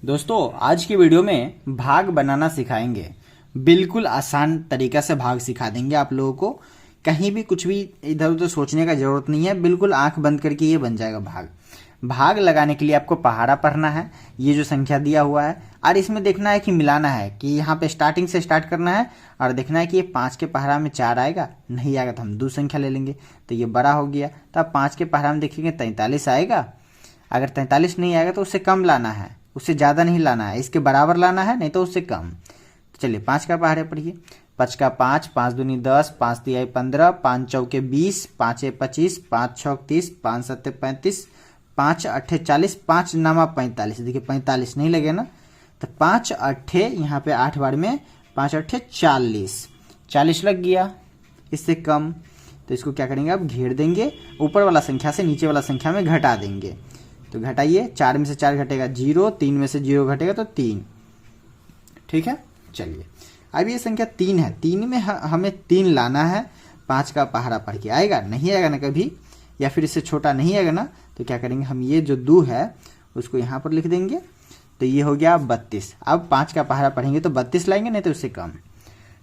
दोस्तों आज की वीडियो में भाग बनाना सिखाएंगे। बिल्कुल आसान तरीका से भाग सिखा देंगे आप लोगों को। कहीं भी कुछ भी इधर उधर सोचने का जरूरत नहीं है, बिल्कुल आंख बंद करके ये बन जाएगा भाग। भाग लगाने के लिए आपको पहाड़ा पढ़ना है, ये जो संख्या दिया हुआ है, और इसमें देखना है कि मिलाना है कि यहाँ पे स्टार्टिंग से स्टार्ट करना है और देखना है कि ये 5 के पहाड़ा में 4 आएगा, नहीं आएगा तो हम दो संख्या ले लेंगे। तो ये बड़ा हो गया, तो अब 5 के पहाड़ा में देखेंगे 43 आएगा। अगर 43 नहीं आएगा तो उससे कम लाना है, उससे ज़्यादा नहीं लाना है, इसके बराबर लाना है, नहीं तो उससे कम। तो चलिए 5 का पहाड़े पढ़िए। 5 का 5, 5 दूनी 10, 5 तिहाई 15, 5 चौके 20, 5 25, 5 छक 30, 5 सत्ते 35, 5 अट्ठे 40, 5 नामा 45। देखिए 45 नहीं लगे ना, तो 5 अट्ठे यहाँ पे 8 बार में 5 अट्ठे 40, 40 लग गया, इससे कम। तो इसको क्या करेंगे, अब घेर देंगे, ऊपर वाला संख्या से नीचे वाला संख्या में घटा देंगे। तो घटाइए, 4 में से 4 घटेगा 0, 3 में से 0 घटेगा तो 3। ठीक है, चलिए अब ये संख्या 3 है, 3 में हमें 3 लाना है। 5 का पहाड़ा पढ़ के आएगा, नहीं आएगा ना कभी, या फिर इससे छोटा नहीं आएगा ना, तो क्या करेंगे हम, ये जो 2 है उसको यहाँ पर लिख देंगे। तो ये हो गया 32। अब 5 का पहाड़ा पढ़ेंगे तो 32 लाएंगे, नहीं तो उससे कम।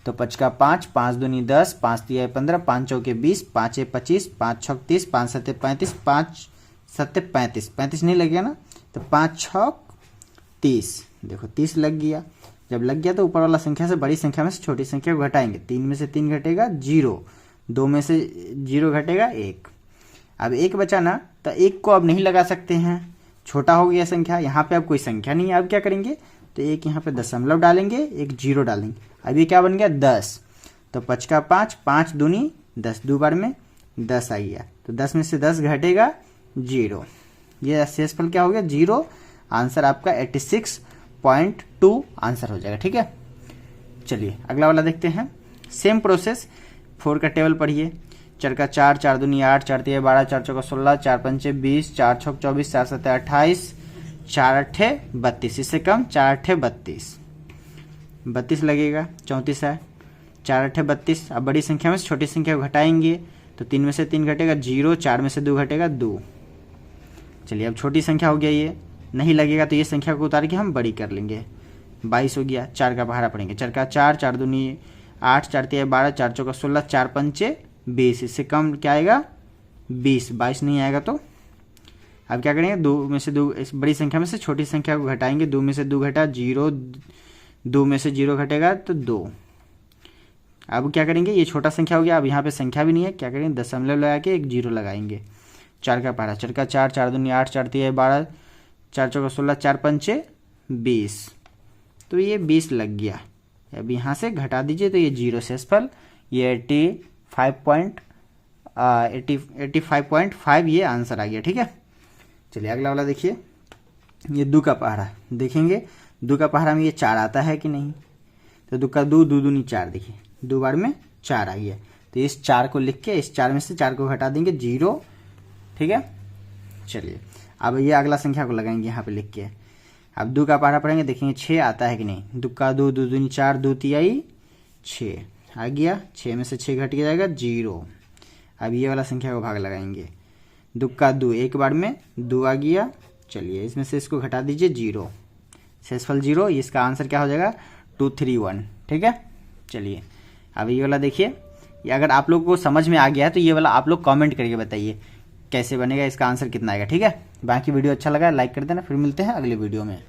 तो 5 का 5, 5 दूनी 10, 5 तिहाई 15, 5 चौके 20, 5 25, 5 छक 30, 5 सत्ते 35, 5 सत्ते 35, 35 नहीं लग गया ना, तो 5 छक 30, देखो 30 लग गया। जब लग गया तो ऊपर वाला संख्या से बड़ी संख्या में से छोटी संख्या को घटाएंगे। 3 में से 3 घटेगा 0, 2 में से 0 घटेगा 1। अब 1 बचा ना, तो 1 को अब नहीं लगा सकते हैं, छोटा हो गया संख्या, यहाँ पे अब कोई संख्या नहीं है। अब क्या करेंगे, तो एक यहाँ पे दशमलव डालेंगे, एक 0 डालेंगे। अब ये क्या बन गया 10। तो 5 का 5, 5 दूनी 10, 2 बार में 10 आ गया। तो 10 में से 10 घटेगा 0, ये शेषफल क्या हो गया 0। आंसर आपका 86.2 आंसर हो जाएगा। ठीक है, चलिए अगला वाला देखते हैं। सेम प्रोसेस, 4 का टेबल पढ़िए। 4 का 4, 4 दूनी 8, 4 तिहाई 12, 4 चौका 16, 4 पंचे 20, 4 छक 24, 4 सत्ते 28, 4 अट्ठे 32, इससे कम 4 अट्ठे 32, 32 लगेगा, 34 है। 4 अट्ठे 32। अब बड़ी संख्या में से छोटी संख्या को घटाएंगे, तो 3 में से 3 घटेगा 0, 4 में से 2 घटेगा 2। चलिए अब छोटी संख्या हो गया, ये नहीं लगेगा तो ये संख्या को उतार के हम बड़ी कर लेंगे। 22 हो गया। 4 का पहाड़ा पढ़ेंगे। 4 का 4, 4 दूनी 8, 4 तिहाई 12, 4 चौका 16, 4 पंचे 20, इससे कम क्या आएगा 20, 22 नहीं आएगा। तो अब क्या करेंगे, 2 में से 2, इस बड़ी संख्या में से छोटी संख्या को घटाएंगे। 2 में से 2 घटा 0, 2 में से 0 घटेगा तो 2। अब क्या करेंगे, ये छोटा संख्या हो गया, अब यहाँ पे संख्या भी नहीं है, क्या करेंगे दशमलव लगा के एक 0 लगाएंगे। 4 का पहाड़ा। 4 का 4, 4 दूनी 8, 4 तिहाई 12, 4 चौका 16, 4 पंचे 20, तो ये 20 लग गया। अब यहाँ से घटा दीजिए तो ये 0 शेषफल, ये 85.5 ये आंसर आ गया। ठीक है, चलिए अगला वाला देखिए। ये 2 का पहाड़ा देखेंगे। 2 का पहाड़ा में ये 4 आता है कि नहीं, तो 2 का 2, 2 दूनी 4, देखिए 2 बार में 4 आ गया। तो इस 4 को लिख के इस 4 में से 4 को घटा देंगे 0। ठीक है, चलिए अब ये अगला संख्या को लगाएंगे यहाँ पे लिख के। अब 2 का पहाड़ा पढ़ेंगे, देखेंगे 6 आता है कि नहीं। 2 का 2, 2 दूनी 4, 2 तिहाई 6 आ गया। 6 में से 6 घट जाएगा 0। अब ये वाला संख्या को भाग लगाएंगे। 2 का 2, एक बार में 2 आ गया। चलिए इसमें से इसको घटा दीजिए 0, शेषफल 0, इसका आंसर क्या हो जाएगा 231। ठीक है, चलिए अब ये वाला देखिए। ये अगर आप लोगों को समझ में आ गया है तो ये वाला आप लोग कमेंट करके बताइए कैसे बनेगा, इसका आंसर कितना आएगा। ठीक है, बाकी वीडियो अच्छा लगा लाइक कर देना, फिर मिलते हैं अगले वीडियो में।